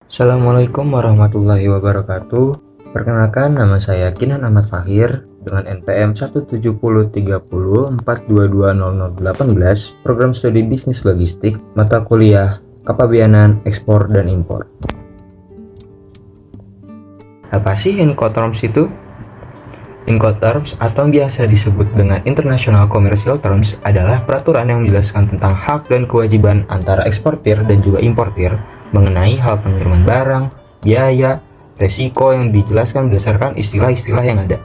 Assalamualaikum warahmatullahi wabarakatuh. Perkenalkan, nama saya Kinan Ahmad Fakhir dengan NPM 17030422018, program studi bisnis logistik, mata kuliah kepabeanan ekspor dan impor. Apa sih Incoterms itu? Incoterms atau biasa disebut dengan International Commercial Terms adalah peraturan yang menjelaskan tentang hak dan kewajiban antara eksportir dan juga importir mengenai hal pengiriman barang, biaya, resiko yang dijelaskan berdasarkan istilah-istilah yang ada.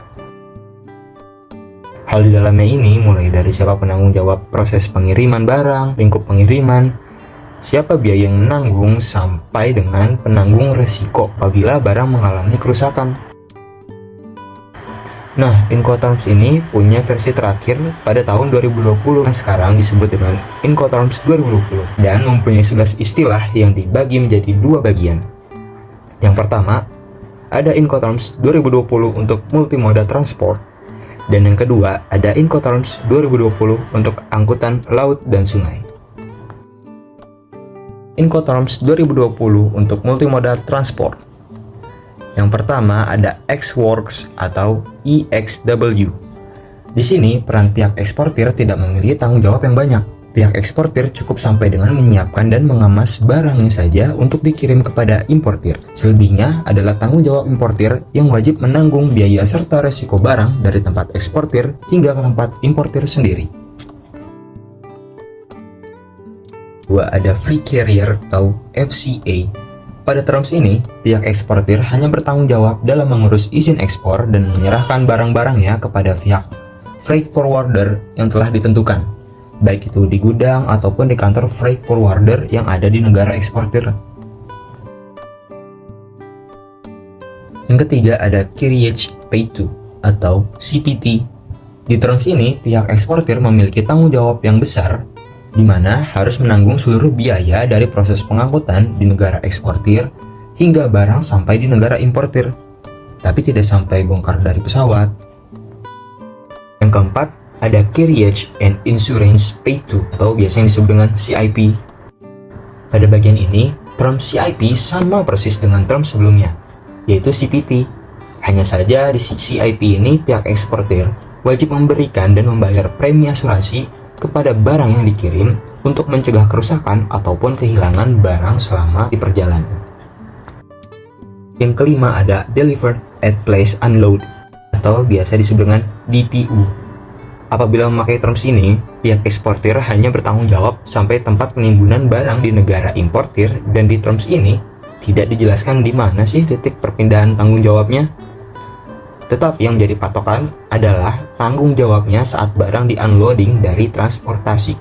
Hal di dalamnya ini mulai dari siapa penanggung jawab proses pengiriman barang, lingkup pengiriman, siapa biaya yang menanggung, sampai dengan penanggung resiko apabila barang mengalami kerusakan. Nah, Incoterms ini punya versi terakhir pada tahun 2020 yang sekarang disebut dengan Incoterms 2020 dan mempunyai 11 istilah yang dibagi menjadi dua bagian. Yang pertama, ada Incoterms 2020 untuk multimoda transport, dan yang kedua ada Incoterms 2020 untuk angkutan laut dan sungai. Incoterms 2020 untuk multimoda transport. Yang pertama ada Ex-Works atau EXW. Di sini peran pihak eksportir tidak memiliki tanggung jawab yang banyak. Pihak eksportir cukup sampai dengan menyiapkan dan mengemas barangnya saja untuk dikirim kepada importir. Selebihnya adalah tanggung jawab importir yang wajib menanggung biaya serta resiko barang dari tempat eksportir hingga ke tempat importir sendiri. Dua ada Free Carrier atau FCA. Pada terms ini, pihak eksportir hanya bertanggung jawab dalam mengurus izin ekspor dan menyerahkan barang-barangnya kepada pihak freight forwarder yang telah ditentukan, baik itu di gudang ataupun di kantor freight forwarder yang ada di negara eksportir. Yang ketiga ada Carriage Paid To atau CPT. Di terms ini, pihak eksportir memiliki tanggung jawab yang besar di mana harus menanggung seluruh biaya dari proses pengangkutan di negara eksportir hingga barang sampai di negara importir, tapi tidak sampai bongkar dari pesawat. Yang keempat, ada Carriage and Insurance Paid To atau biasanya disebut dengan CIP. Pada bagian ini, term CIP sama persis dengan term sebelumnya, yaitu CPT. Hanya saja di CIP ini pihak eksportir wajib memberikan dan membayar premi asuransi kepada barang yang dikirim untuk mencegah kerusakan ataupun kehilangan barang selama di perjalanan. Yang kelima ada Delivered at Place Unload atau biasa disebut dengan DPU. Apabila memakai terms ini, pihak eksportir hanya bertanggung jawab sampai tempat penimbunan barang di negara importir, dan di terms ini tidak dijelaskan di mana sih titik perpindahan tanggung jawabnya. Tetapi yang menjadi patokan adalah tanggung jawabnya saat barang di-unloading dari transportasi.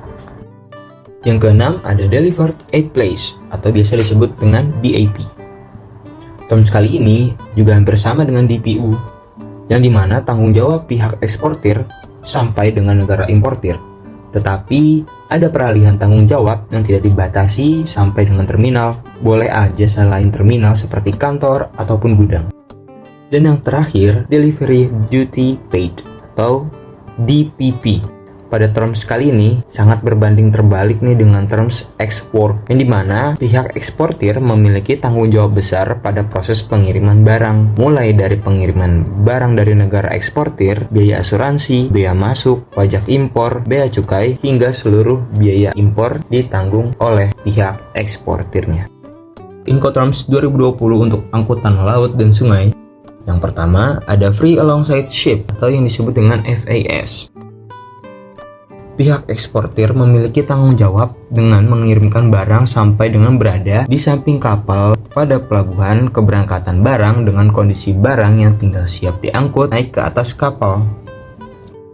Yang keenam ada Delivered at Place atau biasa disebut dengan DAP. Term kali ini juga hampir sama dengan DPU, yang dimana tanggung jawab pihak eksportir sampai dengan negara importir. Tetapi ada peralihan tanggung jawab yang tidak dibatasi sampai dengan terminal, boleh aja selain terminal seperti kantor ataupun gudang. Dan yang terakhir, Delivery Duty Paid atau DPP. Pada terms kali ini sangat berbanding terbalik nih dengan terms export, yang dimana pihak eksportir memiliki tanggung jawab besar pada proses pengiriman barang, mulai dari pengiriman barang dari negara eksportir, biaya asuransi, biaya masuk, pajak impor, bea cukai, hingga seluruh biaya impor ditanggung oleh pihak eksportirnya. Incoterms 2020 untuk angkutan laut dan sungai. Yang pertama ada Free Alongside Ship atau yang disebut dengan FAS. Pihak eksportir memiliki tanggung jawab dengan mengirimkan barang sampai dengan berada di samping kapal pada pelabuhan keberangkatan barang dengan kondisi barang yang tinggal siap diangkut naik ke atas kapal.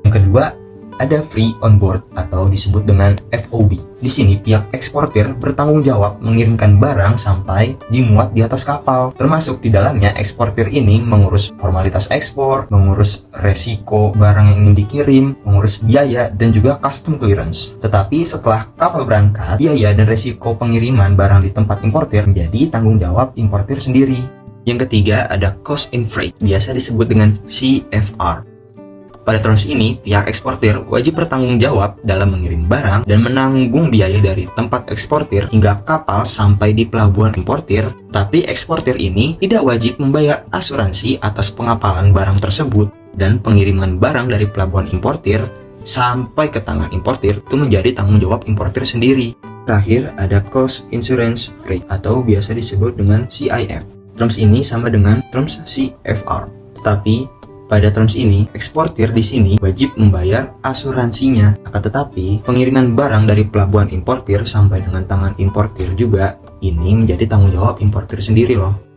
Yang kedua ada Free On Board atau disebut dengan FOB. Di sini pihak eksportir bertanggung jawab mengirimkan barang sampai dimuat di atas kapal. Termasuk di dalamnya eksportir ini mengurus formalitas ekspor, mengurus resiko barang yang ingin dikirim, mengurus biaya dan juga custom clearance. Tetapi setelah kapal berangkat, biaya dan resiko pengiriman barang di tempat importir menjadi tanggung jawab importir sendiri. Yang ketiga ada Cost in Freight, biasa disebut dengan CFR. Pada terms ini, pihak eksportir wajib bertanggung jawab dalam mengirim barang dan menanggung biaya dari tempat eksportir hingga kapal sampai di pelabuhan importir. Tapi eksportir ini tidak wajib membayar asuransi atas pengapalan barang tersebut, dan pengiriman barang dari pelabuhan importir sampai ke tangan importir itu menjadi tanggung jawab importir sendiri. Terakhir ada Cost Insurance Freight atau biasa disebut dengan CIF. Terms ini sama dengan terms CFR, tetapi pada terms ini, eksportir di sini wajib membayar asuransinya. Akan tetapi, pengiriman barang dari pelabuhan importir sampai dengan tangan importir juga, ini menjadi tanggung jawab importir sendiri loh.